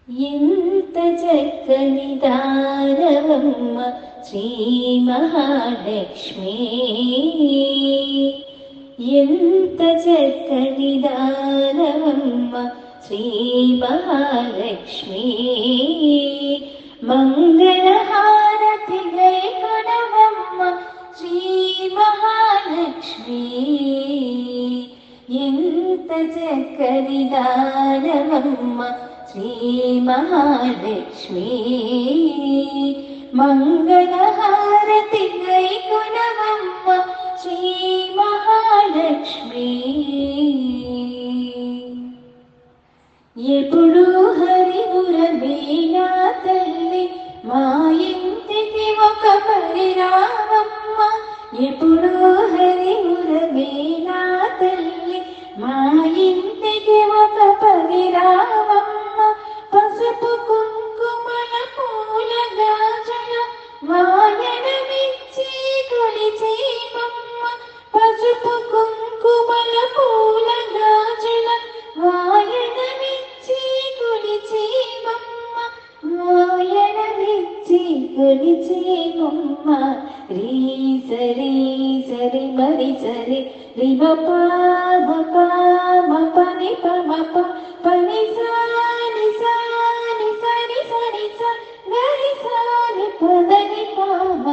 ఎంత చక్కని దానవమ్మ శ్రీ మహాలక్ష్మి, ఎంత చక్కని దానవమ్మ శ్రీ మహాలక్ష్మి. మంగళహారతి గైకొనవమ్మ శ్రీ మహాలక్ష్మి, ఎంత చక్కని దానవమ్మ శ్రీ మహాలక్ష్మి. మంగళహారతి గైకొనవమ్మ శ్రీ మహాలక్ష్మి. ఎప్పుడు హరిమురమేనా తల్లి మా ఇంటికి ఒక పరిరావమ్మ, ఎప్పుడు హరిమురమేనా తల్లి మా ఇంటికి ఒక పరిరావమ్మ. పసుపు కుంకుమల పూల గాజుల వాయనమిచ్చి కొలిచేమమ్మ, పసుపు కుంకుమల పూల గాజుల వాయనమిచ్చి కొలిచేమమ్మ, వాయనమిచ్చి కొలిచేమమ్మ. రీ సరి సరి మరి సరి రిమ పామ పామ పని పమ పని సాని సాని సరి సరి స గరి సాని పదని పామ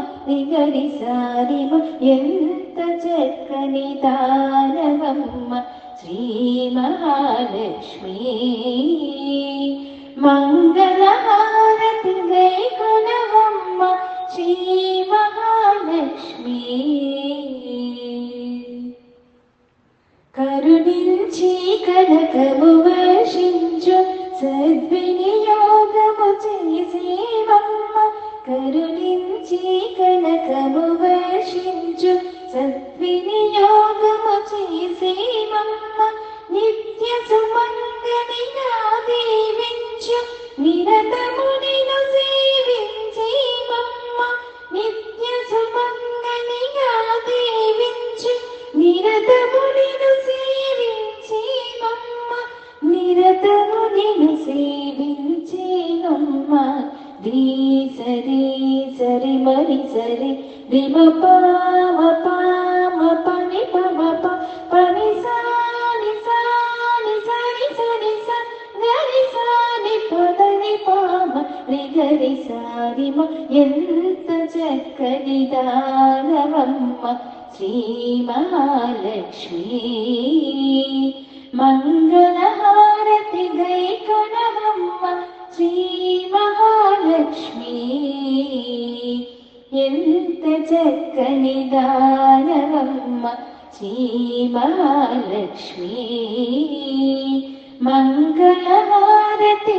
గరి సారి మ. ఎంత చక్కని దానవమ్మ శ్రీ మహాలక్ష్మి. మంగళహారతి గైకొనవమ్మ శ్రీ మహాలక్ష్మి. కరుణించి కనకము వర్షించు సద్వినియోగము చేసేవమ్మ, కరుణించి కనకము వర్షించు సద్వినియోగము చేసేవమ్మ. నిత్య సుమంగళిగా దీవించు నిరతము నిన్ను సేవించేమమ్మ, నిత్య సుమంగళిగా దీవించు నిరతము నిన్ను సేవించేమమ్మ, నిరతము నిన్ను సేవించేమమ్మ. రీ సరి సరి మరి సరి రిమ పామ పామ పని పమ పని సాని సాని సరి సరి స గరి సాని పదని పామ గరి సారి మ. ఎంత చక్కని దానవమ్మ శ్రీ మహాలక్ష్మి. మంగళహారతి గైకొనవమ్మ శ్రీ మహాలక్ష్మి. ఎంత చక్కని దానవమ్మ శ్రీ మహాలక్ష్మి. మంగళహారతి